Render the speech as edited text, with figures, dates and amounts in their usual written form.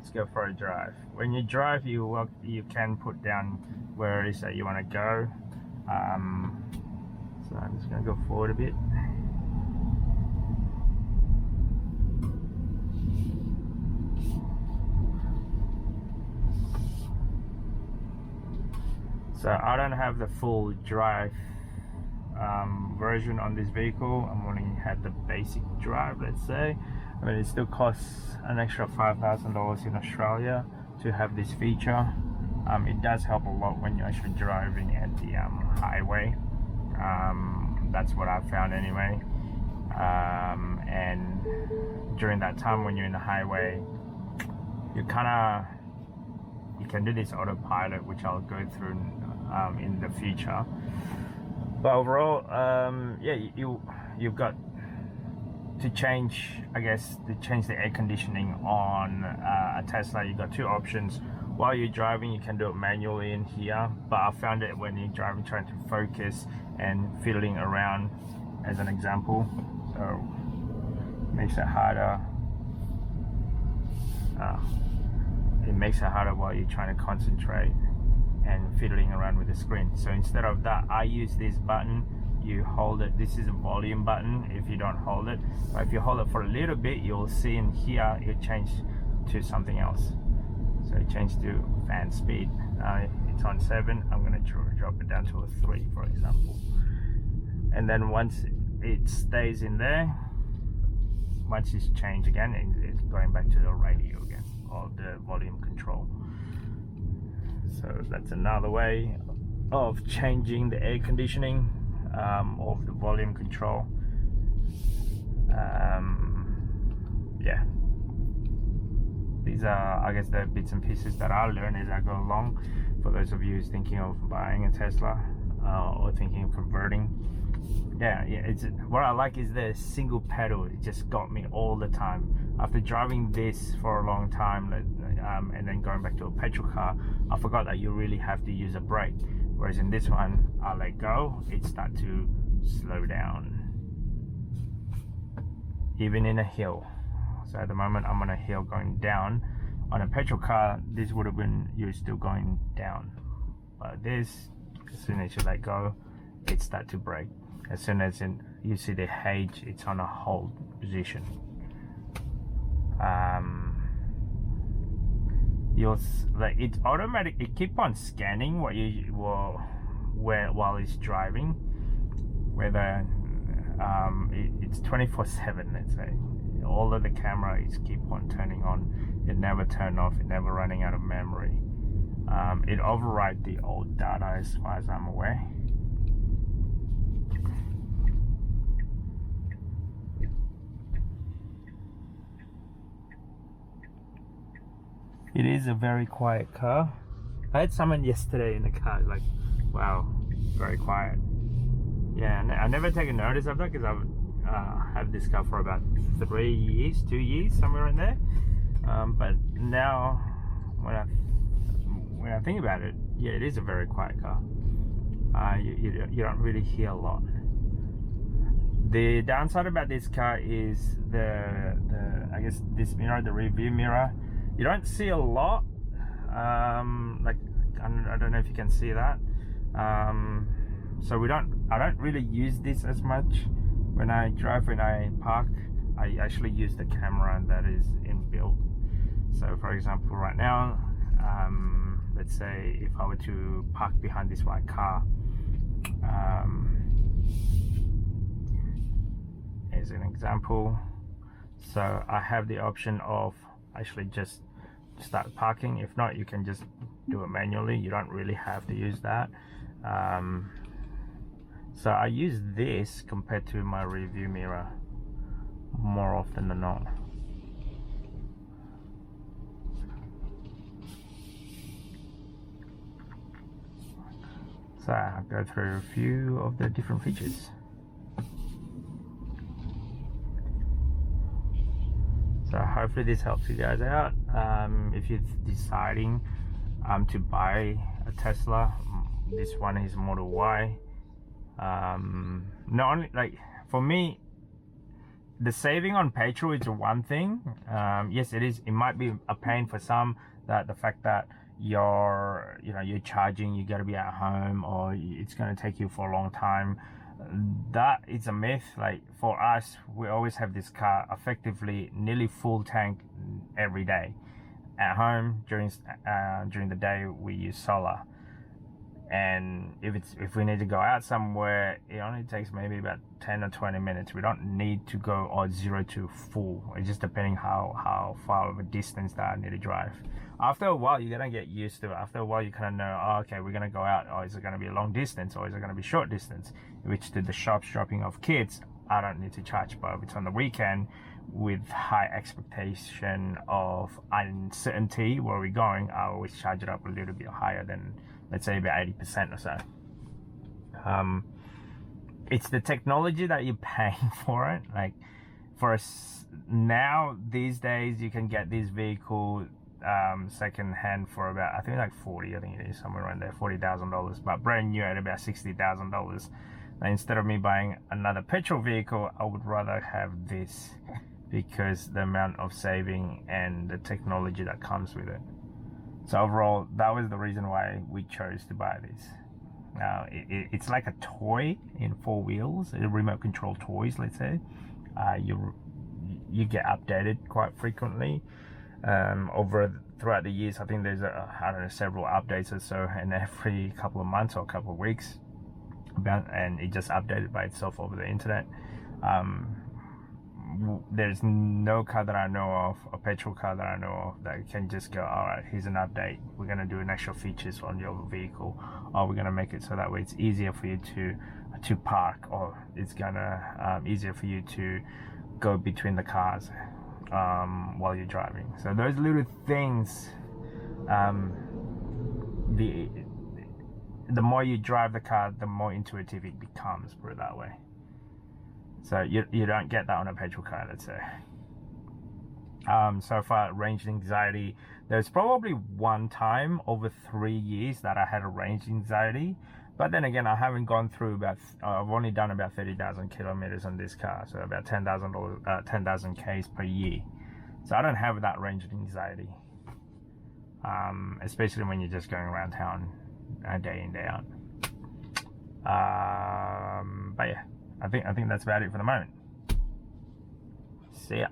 let's go for a drive. When you drive, you can put down where it is that you want to go. So I'm just going to go forward a bit. So I don't have the full drive version on this vehicle. I'm only had the basic drive, let's say. I mean, it still costs an extra $5,000 in Australia to have this feature. It does help a lot when you're actually driving at the highway. That's what I found anyway. And during that time when you're in the highway, you can do this autopilot, which I'll go through in the future. But overall, yeah, you've got to change, I guess, to change the air conditioning on a Tesla. You've got two options. While you're driving, you can do it manually in here, but I found it when you're driving, trying to focus and fiddling around, as an example, so it makes it harder. It makes it harder while you're trying to concentrate and fiddling around with the screen. So instead of that, I use this button. You hold it. This is a volume button if you don't hold it, but if you hold it for a little bit, you'll see in here it change to something else. So it changed to fan speed. It's on 7. I'm going to drop it down to a 3, for example. And then once it stays in there, once it's changed again, it's going back to the radio again, or the volume control. So that's another way of changing the air conditioning of the volume control. Yeah, these are, I guess, the bits and pieces that I learn as I go along. For those of you who's thinking of buying a Tesla or thinking of converting, yeah, it's what I like is the single pedal. It just got me all the time. After driving this for a long time, and then going back to a petrol car, I forgot that you really have to use a brake. Whereas in this one, I let go, it starts to slow down, even in a hill. So at the moment, I'm on a hill going down. On a petrol car, this would have been, you're still going down. But this, as soon as you let go, it starts to brake. As soon as you see the H, it's on a hold position. It's automatic. It keep on scanning what while it's driving, whether it's 24/7. Let's say all of the camera is keep on turning on. It never turn off. It never running out of memory. It override the old data as far as I'm aware. It is a very quiet car. I had someone yesterday in the car, like, wow, very quiet. Yeah, and I never taken notice of that because I've had this car for about 3 years, 2 years, somewhere in there. But now, when I think about it, yeah, it is a very quiet car. You don't really hear a lot. The downside about this car is the I guess this mirror, the rear view mirror. You don't see a lot, like I don't know if you can see that. So I don't really use this as much when I drive. When I park, I actually use the camera that is inbuilt. So for example, right now, let's say if I were to park behind this white car, as an example, so I have the option of actually just start parking. If not, you can just do it manually. You don't really have to use that. So I use this compared to my rear view mirror more often than not. So I'll go through a few of the different features. So hopefully this helps you guys out. If you're deciding to buy a Tesla, this one is Model Y. Not only, like, for me, the saving on petrol is one thing. Yes, it is. It might be a pain for some, that the fact that you're charging, you got to be at home, or it's going to take you for a long time. That is a myth. Like for us, we always have this car effectively nearly full tank every day. At home during the day we use solar, and if we need to go out somewhere, it only takes maybe about 10 or 20 minutes. We don't need to go all 0 to full. It's just depending how far of a distance that I need to drive. After a while, you're gonna get used to it. After a while, you kind of know, oh, okay, we're gonna go out, or is it gonna be a long distance, or is it gonna be short distance? Which to the shops dropping off kids, I don't need to charge. But if it's on the weekend with high expectation of uncertainty where we're going, I always charge it up a little bit higher than, let's say, about 80% or so. It's the technology that you're paying for it. Like for us now, these days, you can get this vehicle second hand for about, I think like 40, I think it is somewhere around there, $40,000, but brand new at about $60,000. Instead of me buying another petrol vehicle, I would rather have this, because the amount of saving and the technology that comes with it. So overall, that was the reason why we chose to buy this. Now it's like a toy in 4 wheels, a remote control toys, let's say. You get updated quite frequently throughout the years. I think there's I don't know, several updates or so, and every couple of months or a couple of weeks, and it just updated by itself over the internet. There's no car that I know of, a petrol car that I know of, that can just go, all right, here's an update, we're going to do an extra features on your vehicle, or we're going to make it so that way it's easier for you to park, or it's gonna easier for you to go between the cars while you're driving. So those little things, the more you drive the car, the more intuitive it becomes, put it that way. So you don't get that on a petrol car, let's say. So far, range anxiety, there's probably one time over 3 years that I had a range anxiety, but then again, I haven't gone through I've only done about 30,000 kilometers on this car, so about 10,000 Ks per year. So I don't have that range anxiety, especially when you're just going around town day in, day out. But yeah, I think that's about it for the moment. See ya.